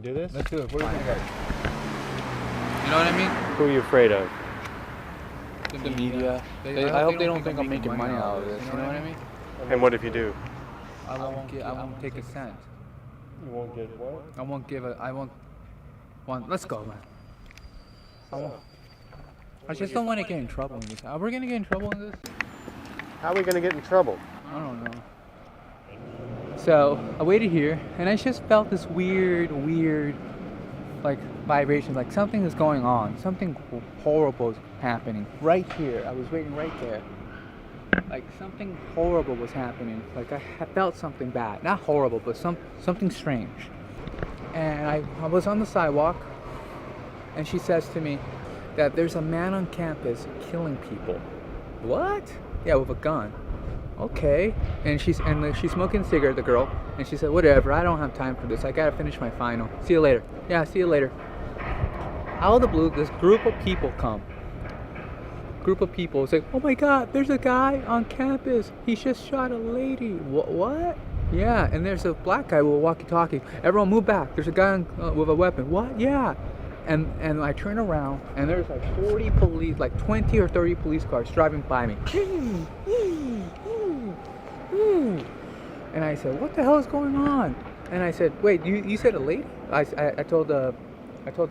to do this? Let's do it. Where are we gonna go? You know what I mean? Who are you afraid of? The media. I hope they don't think I'm making money out of this. You know what I mean? And what if you do? I won't take a cent. You won't get what? I won't. Let's go, man. I just don't want to get in trouble in this. Are we gonna get in trouble in this? How are we going to get in trouble? I don't know. So I waited here, and I just felt this weird, like vibration, like something is going on, something horrible is happening right here. I was waiting right there, like something horrible was happening. Like I felt something bad, not horrible, but something strange. And I was on the sidewalk, and she says to me that there's a man on campus killing people. What? Yeah, with a gun. Okay. And she's smoking a cigarette, the girl, and she said, whatever, I don't have time for this. I gotta finish my final. See you later. Yeah, see you later. Out of the blue, this group of people come. Group of people say, oh my God, there's a guy on campus. He just shot a lady. What? Yeah, and there's a black guy with a walkie-talkie. Everyone move back. There's a guy with a weapon. What? Yeah. And I turn around, and there's like 40 police, like 20 or 30 police cars driving by me. And I said, what the hell is going on? And I said, wait, you said a lady? I told the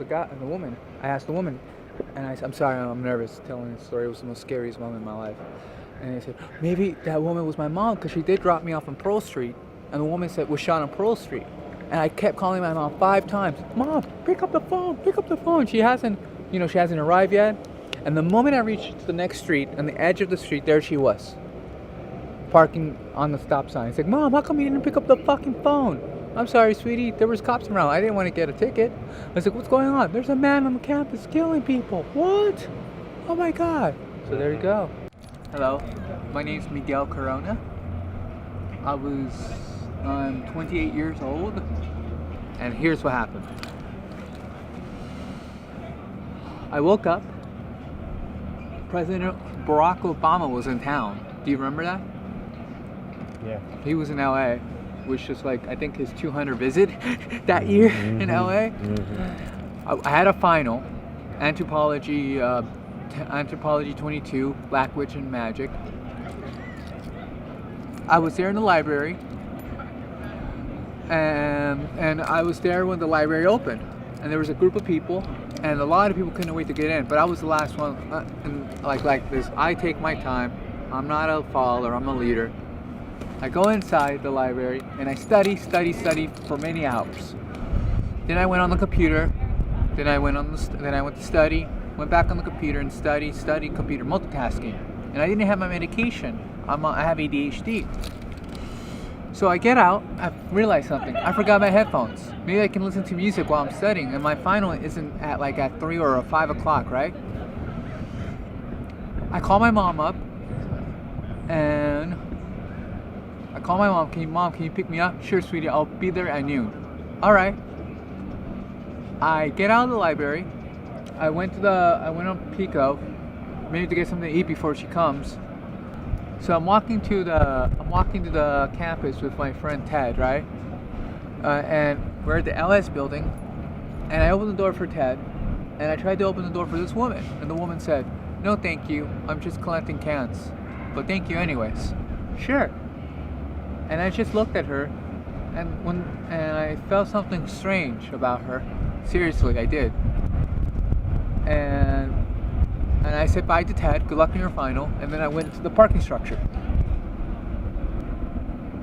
guy, the woman. I asked the woman, and I said, I'm sorry, I'm nervous telling this story. It was the most scariest moment in my life. And I said, maybe that woman was my mom, because she did drop me off on Pearl Street. And the woman said, was shot on Pearl Street. And I kept calling my mom 5 times. Mom, pick up the phone, pick up the phone. She hasn't arrived yet. And the moment I reached the next street, on the edge of the street, there she was, parking on the stop sign. I said, Mom, how come you didn't pick up the fucking phone? I'm sorry, sweetie, there was cops around. I didn't want to get a ticket. I said, what's going on? There's a man on the campus killing people. What? Oh my God. So there you go. Hello, my name's Miguel Corona. I'm 28 years old, and here's what happened. I woke up, President Barack Obama was in town. Do you remember that? Yeah. He was in LA, which is like, I think his 200 visit that year in LA. I had a final, anthropology 22, Black Witch and Magic. I was there in the library, and I was there when the library opened, and there was a group of people, and a lot of people couldn't wait to get in, but I was the last one. And like this, I take my time. I'm not a follower, I'm a leader. I go inside the library and I study for many hours. Then I went on the computer. Then I went to study. Went back on the computer and study computer, multitasking. And I didn't have my medication. I have ADHD. So I get out, I realize something. I forgot my headphones. Maybe I can listen to music while I'm studying, and my final isn't at 3 or 5 o'clock, right? I call my mom up, and Mom, can you pick me up? Sure, sweetie, I'll be there at noon. All right. I get out of the library. I went on Pico, maybe to get something to eat before she comes. So I'm walking to the campus with my friend Ted, right? And we're at the LS building, and I opened the door for Ted, and I tried to open the door for this woman, and the woman said, "No, thank you. I'm just collecting cans, but thank you anyways." Sure. And I just looked at her, and I felt something strange about her. Seriously, I did. And I said bye to Ted, good luck in your final, and then I went to the parking structure.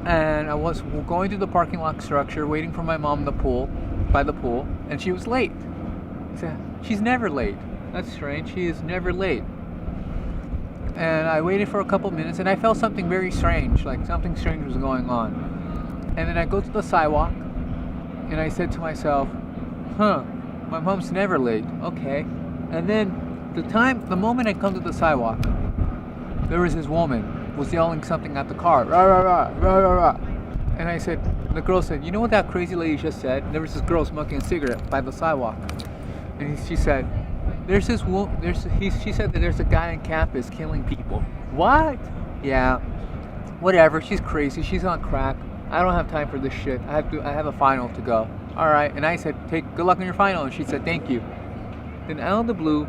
And I was going to the parking lot structure, waiting for my mom by the pool, and she was late. I said, she's never late. That's strange, she is never late. And I waited for a couple minutes, and I felt something very strange, like something strange was going on. And then I go to the sidewalk, and I said to myself, my mom's never late, okay. And then the moment I come to the sidewalk, there was this woman was yelling something at the car, rah, rah, rah, rah, rah, rah. And I said, the girl said, you know what that crazy lady just said? And there was this girl smoking a cigarette by the sidewalk. And she said, she said that there's a guy on campus killing people. What? Yeah, whatever, she's crazy, she's on crack. I don't have time for this shit. I have a final to go. All right. And I said, good luck on your final. And she said, thank you. Then out of the blue,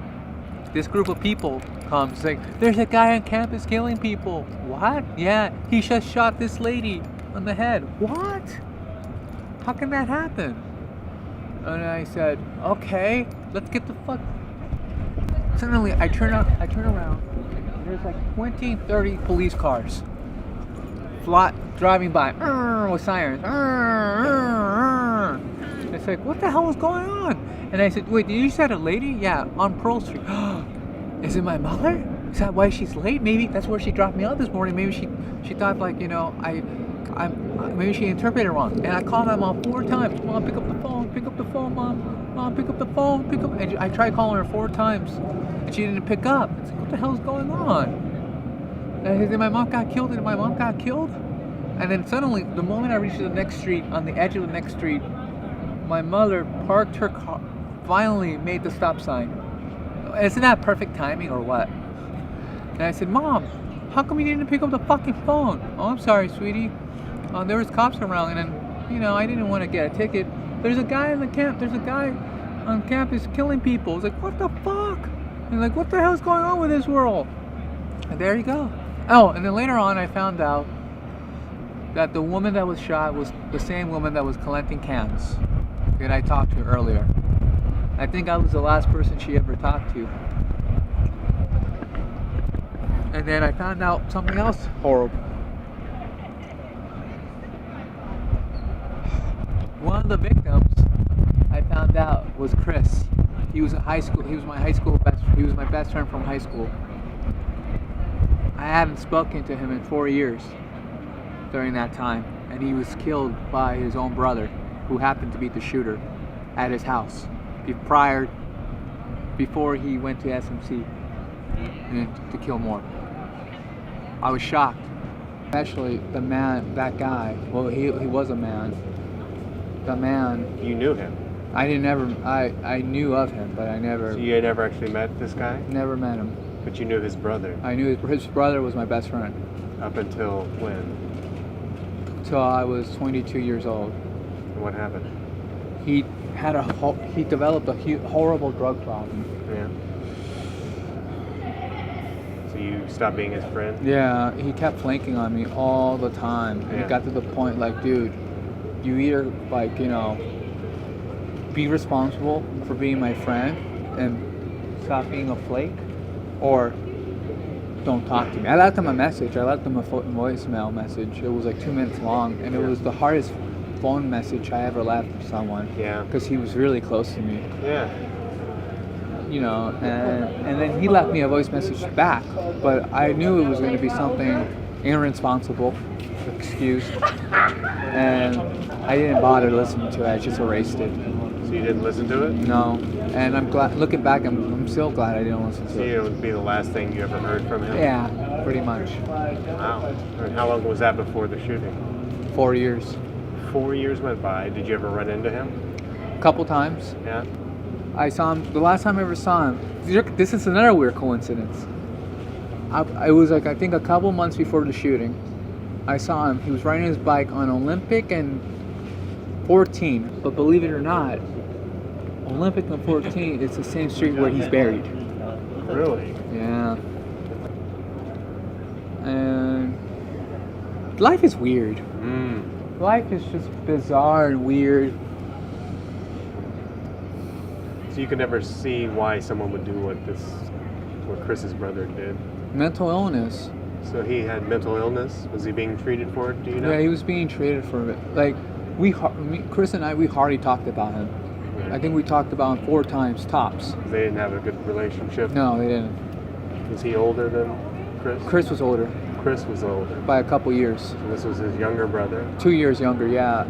this group of people comes like, there's a guy on campus killing people. What? Yeah, he just shot this lady on the head. What? How can that happen? And I said, okay, let's get the fuck. Suddenly, I turn around, and there's like 20, 30 police cars driving by with sirens. It's like, what the hell is going on? And I said, wait, did you say a lady? Yeah, on Pearl Street. Is it my mother? Is that why she's late? Maybe that's where she dropped me off this morning. Maybe she thought, like, you know, maybe she interpreted it wrong. And I called my mom 4 times. Mom, pick up the phone, mom. Mom, pick up the phone, And I tried calling her 4 times, and she didn't pick up. It's like, what the hell's going on? And I said, my mom got killed. And then suddenly, the moment I reached the next street, on the edge of the next street, my mother parked her car, finally made the stop sign. Isn't that perfect timing or what? And I said, Mom, how come you didn't pick up the fucking phone? Oh, I'm sorry, sweetie. There was cops around, and then, you know, I didn't want to get a ticket. There's a guy on campus killing people. It's like, what the fuck? And like, what the hell's going on with this world? And there you go. Oh, and then later on, I found out that the woman that was shot was the same woman that was collecting cans that I talked to earlier. I think I was the last person she ever talked to. And then I found out something else horrible. One of the victims I found out was Chris. He was in high school. He was my best friend from high school. I haven't spoken to him in 4 years during that time, and he was killed by his own brother, who happened to be the shooter, at his house before he went to SMC to kill more. I was shocked, especially the man, that guy. Well, he was a man. The man. You knew him? I knew of him, but I never. So you had never actually met this guy? Never met him. But you knew his brother? I knew his brother was my best friend. Up until when? Till I was 22 years old. And what happened? He developed a horrible drug problem. Yeah. So you stopped being his friend? Yeah, he kept flanking on me all the time. And it got to the point, like, dude, you either, like, you know, be responsible for being my friend and stop being a flake, or don't talk to me. I left him a message. I left him a voicemail message. It was like 2 minutes long, and it was the hardest phone message I ever left for someone. Yeah. Because he was really close to me. Yeah. You know, and then he left me a voice message back, but I knew it was going to be something irresponsible, excuse, and I didn't bother listening to it. I just erased it. So you didn't listen to it? No, and I'm glad. Looking back, I'm still glad I didn't listen to it. So it would be the last thing you ever heard from him? Yeah, pretty much. Wow. And how long was that before the shooting? 4 years. 4 years went by. Did you ever run into him? A couple times. Yeah. I saw him. The last time I ever saw him. This is another weird coincidence. I was like, I think a couple months before the shooting, I saw him. He was riding his bike on Olympic and 14. But believe it or not, Olympic and 14 is the same street where he's buried. Really? Yeah. And life is weird. Life is just bizarre and weird. So you could never see why someone would do what Chris's brother did. Mental illness. So he had mental illness. Was he being treated for it? Do you know? Yeah, he was being treated for it. Like Chris and I, we hardly talked about him. I think we talked about him 4 times tops. They didn't have a good relationship. No, they didn't. Was he older than Chris? Chris was older. Chris was older by a couple years. So this was his younger brother. 2 years younger. Yeah.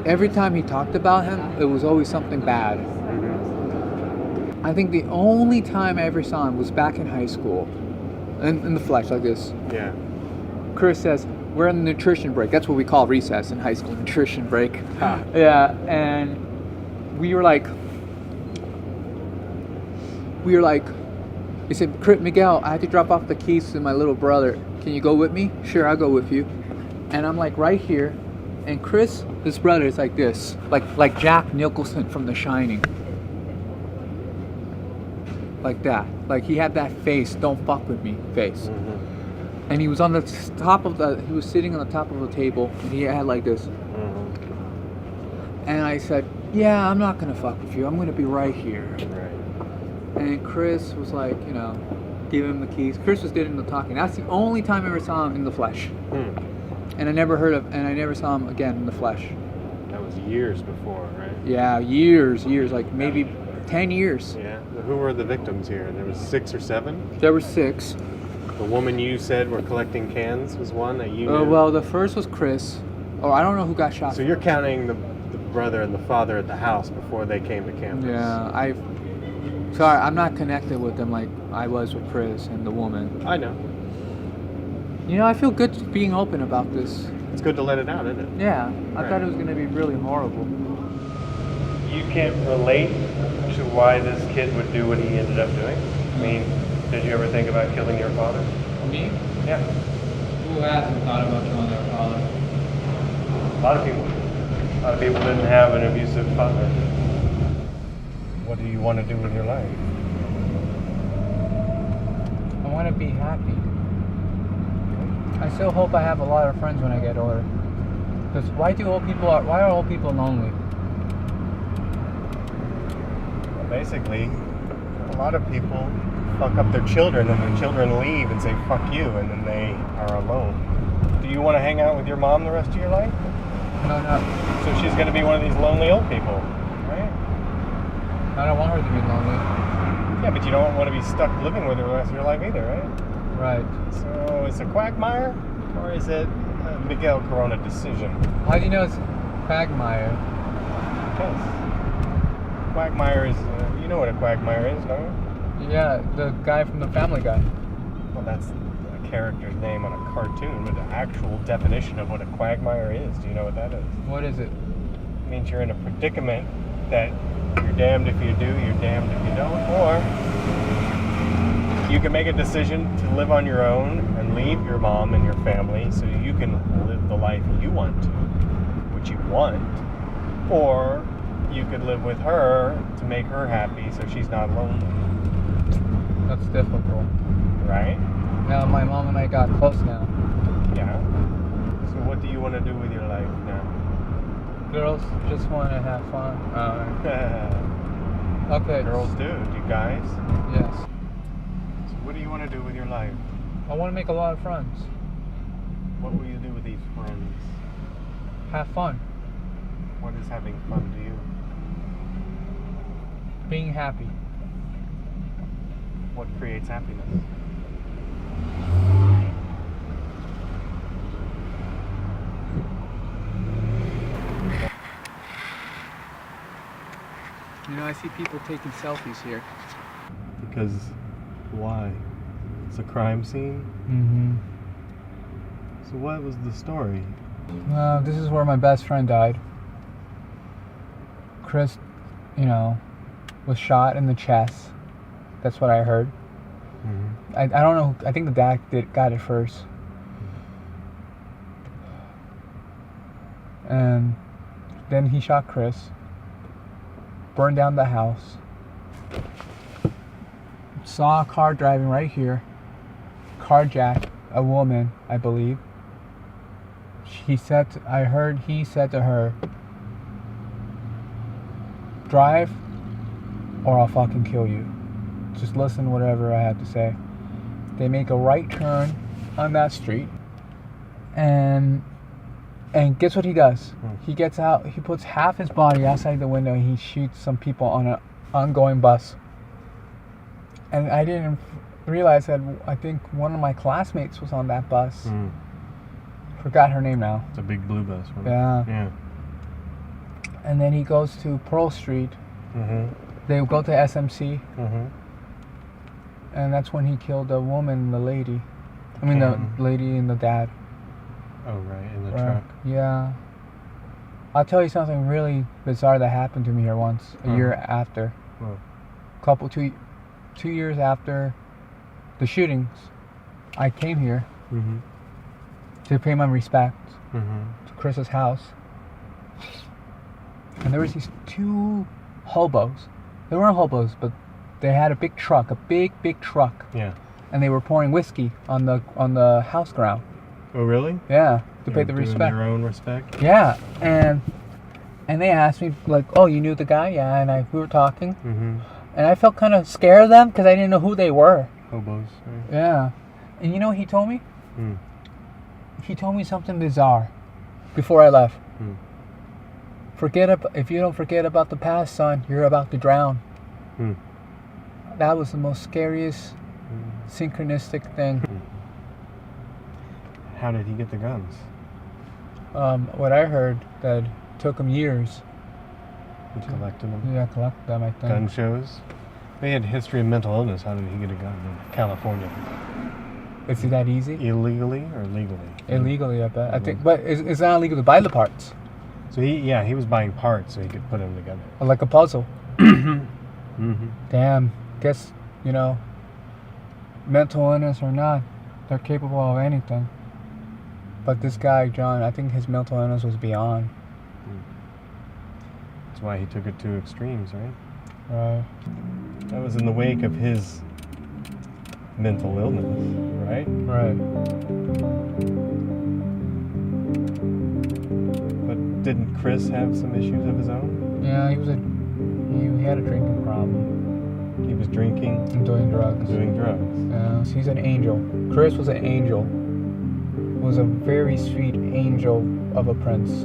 Every time he talked about him, it was always something bad. Mm-hmm. I think the only time I ever saw him was back in high school, in the flesh, like this. Yeah. Chris says, we're on the nutrition break. That's what we call recess in high school, nutrition break. Yeah, and we were like, He said, Miguel, I have to drop off the keys to my little brother. Can you go with me? Sure, I'll go with you. And I'm like right here, and Chris, his brother, is like this, like Jack Nicholson from The Shining, like that. Like he had that face, don't fuck with me face. And he was on the top of he was sitting on the top of the table, and he had like this. And I said, yeah, I'm not gonna fuck with you. I'm gonna be right here. Right. And Chris was like, you know, give him the keys. Chris was doing the talking. That's the only time I ever saw him in the flesh. And I never saw him again in the flesh. That was years before, right? Yeah, years, like maybe 10 years. Yeah. Who were the victims here? There was 6 or 7? There were 6. The woman you said were collecting cans was one that you knew? Well, the first was Chris. Oh, I don't know who got shot. So you're counting the brother and the father at the house before they came to campus. Yeah, sorry, I'm not connected with them like I was with Chris and the woman. I know. You know, I feel good being open about this. It's good to let it out, isn't it? Yeah, I thought it was going to be really horrible. You can't relate to why this kid would do what he ended up doing? I mean, did you ever think about killing your father? Me? Yeah. Who hasn't thought about killing their father? A lot of people. A lot of people didn't have an abusive father. What do you want to do with your life? I want to be happy. I still hope I have a lot of friends when I get older. Because why are old people lonely? Well, basically, a lot of people fuck up their children and their children leave and say fuck you and then they are alone. Do you want to hang out with your mom the rest of your life? No. So she's going to be one of these lonely old people, right? I don't want her to be lonely. Yeah, but you don't want to be stuck living with her the rest of your life either, right? Right. So is it Quagmire or is it a Miguel Corona decision? How do you know it's Quagmire? Because Quagmire is, you know what a Quagmire is, don't you? Yeah, the guy from the Family Guy. Well, that's a character's name on a cartoon, but the actual definition of what a Quagmire is, do you know what that is? What is it? It means you're in a predicament that you're damned if you do, you're damned if you don't, or you can make a decision to live on your own and leave your mom and your family so you can live the life you want to, what you want, or you could live with her to make her happy so she's not lonely. That's difficult. Right? Now my mom and I got close now. Yeah. So what do you want to do with your life now? Girls just want to have fun. Okay. Girls do you guys? Yes. So what do you want to do with your life? I want to make a lot of friends. What will you do with these friends? Have fun. What is having fun to you? Being happy. What creates happiness? You know, I see people taking selfies here. Because why? It's a crime scene? Mm-hmm. So what was the story? This is where my best friend died. Chris, you know, was shot in the chest. That's what I heard. Mm-hmm. I don't know. I think the dad got it first. And then he shot Chris. Burned down the house. Saw a car driving right here. Carjacked a woman, I believe. He said to her, drive or I'll fucking kill you. Just listen to whatever I have to say. They make a right turn on that street. And guess what he does? He gets out, he puts half his body outside the window and he shoots some people on an ongoing bus. And I didn't realize that I think one of my classmates was on that bus. Forgot her name now. It's a big blue bus, right? Yeah. And then he goes to Pearl Street. Mm-hmm. They go to SMC. Mm-hmm. And that's when he killed the woman, the lady. I mean, the lady and the dad. Oh, right, in the truck. Yeah. I'll tell you something really bizarre that happened to me here once, a year after. Well, 2 years after the shootings, I came here Mm-hmm. to pay my respects Mm-hmm. to Chris's house. And there was these two hobos. They weren't hobos, but they had a big truck, a big truck. Yeah. And they were pouring whiskey on the house ground. Oh, really? Yeah, to They pay were the doing respect. their own respect? Yeah, and they asked me like, "Oh, you knew the guy?" Yeah, and we were talking, Mm-hmm. and I felt kind of scared of them because I didn't know who they were. Hobos. Right? Yeah, and you know what he told me? Mm. He told me something bizarre before I left. Mm. If you don't forget about the past, son, you're about to drown. Mm. That was the most scariest synchronistic thing. How did he get the guns? What I heard that took him years. He collected them? Yeah, collect them, I think. Gun shows? They had a history of mental illness. How did he get a gun in California? Is it that easy? Illegally or legally? Illegally, I bet. I think, but it's not illegal to buy the parts. So he was buying parts so he could put them together. Like a puzzle. Mm-hmm. Damn. Guess, mental illness or not, they're capable of anything. But this guy, John, I think his mental illness was beyond. That's why he took it to extremes, right? Right. That was in the wake of his mental illness, right? Right. But didn't Chris have some issues of his own? Yeah, he had a drinking problem. He was drinking, And doing drugs. doing drugs. Yeah, he's an angel. Chris was an angel. Was a very sweet angel of a prince.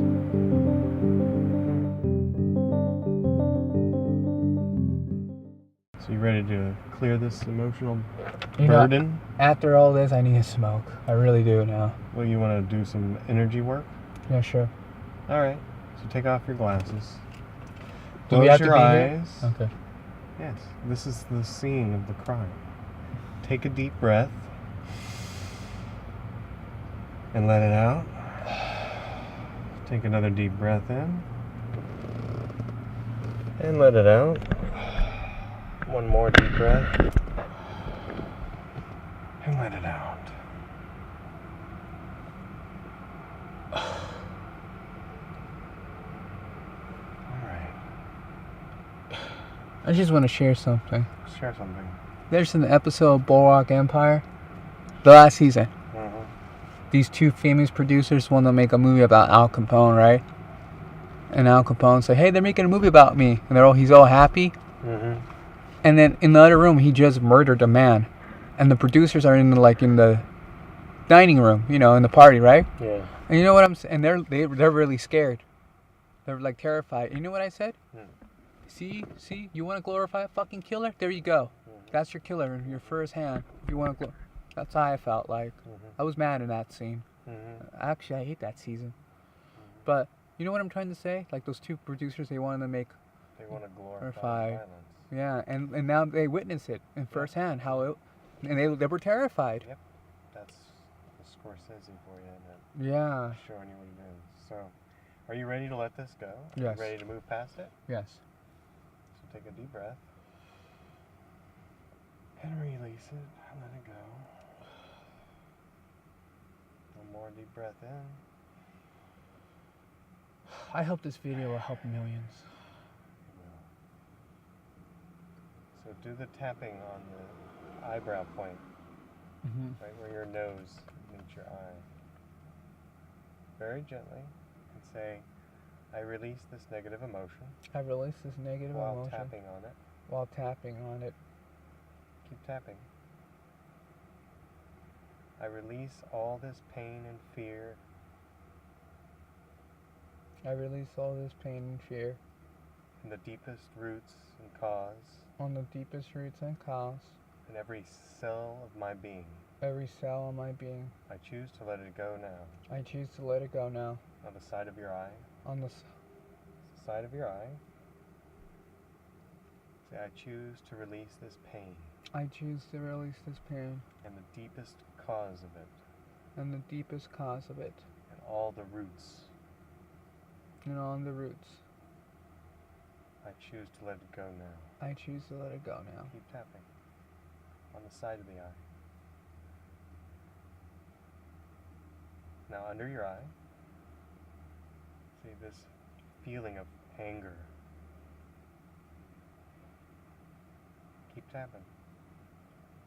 So you ready to clear this emotional burden? After all this, I need a smoke. I really do now. Well, you want to do some energy work? Yeah, sure. All right. So take off your glasses. Do we Close have to your be eyes. here? Okay. Yes. This is the scene of the crime. Take a deep breath. And let it out. Take another deep breath in. And let it out. One more deep breath. And let it out. Alright. I just want to share something. Share something. There's an episode of Boardwalk Empire, the last season. Mm-hmm. These two famous producers want to make a movie about Al Capone, right? And Al Capone say, "Hey, they're making a movie about me," and he's all happy. Mm-hmm. And then in the other room, he just murdered a man, and the producers are in the dining room, in the party, right? Yeah. And you know what I'm saying? And they're really scared. They're like terrified. You know what I said? See, you want to glorify a fucking killer? There you go. That's your killer, your first hand. If you want to that's how I felt like. I was mad in that scene. Actually, I hate that season. But you know what I'm trying to say? Like those two producers, they wanted to make. They want to glorify violence. Yeah, and now they witness it in firsthand and they were terrified. Yep, that's the Scorsese for you, isn't it? Yeah. Showing you what it is. So, are you ready to let this go? Yes. Are you ready to move past it? Yes. So take a deep breath. And release it. Let it go. One more deep breath in. I hope this video will help millions. So do the tapping on the eyebrow point, right where your nose meets your eye. Very gently, and say, "I release this negative emotion." I release this negative while emotion. tapping on it. While tapping on it. Keep tapping. "I release all this pain and fear." I release all this pain and fear. "In the deepest roots and cause." On the deepest roots and cause. "In every cell of my being." Every cell of my being. "I choose to let it go now." I choose to let it go now. On the side of your eye. On the side of your eye. Say, "I choose to release this pain." I choose to release this pain. "And the deepest cause of it." And the deepest cause of it. "And all the roots." And on the roots. "I choose to let it go now." I choose to let it go now. Keep tapping. On the side of the eye. Now under your eye, see this feeling of anger. Keep tapping.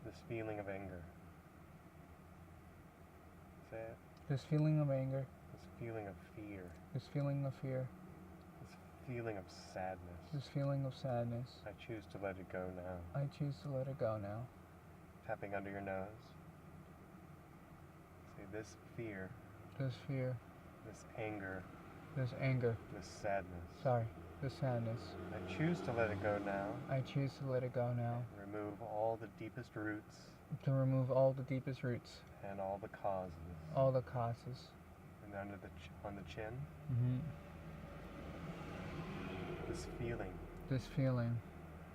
This feeling of anger. Say it. This feeling of anger. This feeling of fear. This feeling of fear. This feeling of sadness. This feeling of sadness. I choose to let it go now. I choose to let it go now. Tapping under your nose. See this fear. This fear. This anger. This anger. This sadness. Sorry. This sadness. I choose to let it go now. I choose to let it go now. Remove all the deepest roots To remove all the deepest roots. and all the causes. All the causes. And under the on the chin, Mm-hmm. this feeling. This feeling.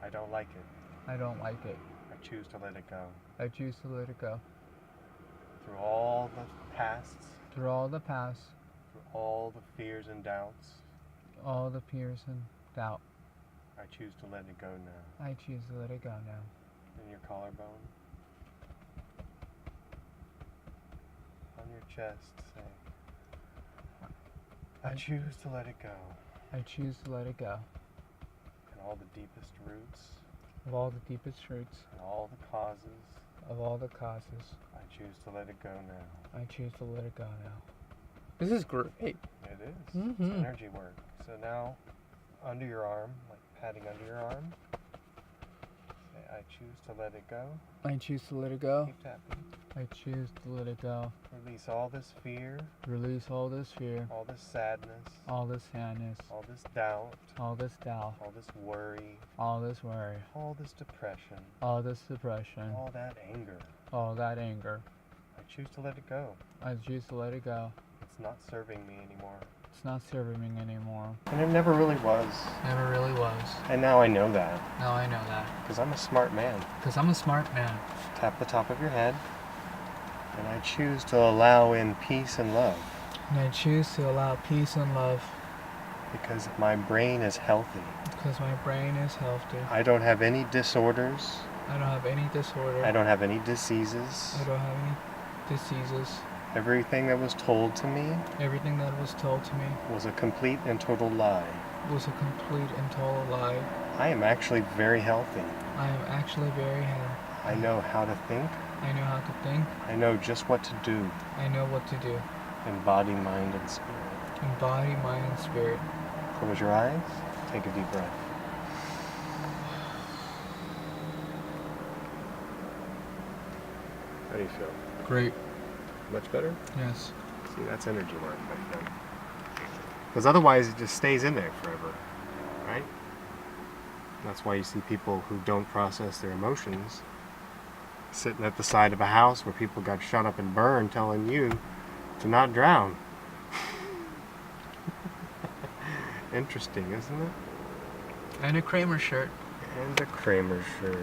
I don't like it. I don't like it. I choose to let it go. I choose to let it go. Through all the pasts, Through all the past, through all the fears and doubts, all the fears and doubt, I choose to let it go now. I choose to let it go now. In your collarbone, on your chest, say, I choose to let it go. I choose to let it go. And all the deepest roots, Of all the deepest roots, and all the causes, of all the causes, I choose to let it go now. I choose to let it go now. This is great. It is. Mhm. It's energy work. So now, under your arm, like patting under your arm, say, I choose to let it go. I choose to let it go. Keep tapping. I choose to let it go. Release all this fear, Release all this fear, all this sadness, all this sadness, all this doubt, all this doubt, all this worry, all this worry, all this depression, all this depression, all that anger. all that anger. I choose to let it go. I choose to let it go. It's not serving me anymore. It's not serving me anymore. And it never really was. Never really was. And now I know that. Now I know that. Because I'm a smart man. Because I'm a smart man. Tap the top of your head. And I choose to allow in peace and love. And I choose to allow peace and love. Because my brain is healthy. Because my brain is healthy. I don't have any disorders. I don't have any disorder. I don't have any diseases. I don't have any diseases. Everything that was told to me Everything that was told to me was a complete and total lie. was a complete and total lie. I am actually very healthy. I am actually very happy. I know how to think. I know how to think. I know just what to do I know what to do. in body, mind, and spirit. In body, mind, and spirit. Close your eyes. Take a deep breath. How do you feel? Great. Much better? Yes. See, that's energy work, my friend. Because otherwise it just stays in there forever, right? That's why you see people who don't process their emotions sitting at the side of a house where people got shot up and burned telling you to not drown. Interesting, isn't it? And a Kramer shirt. And a Kramer shirt.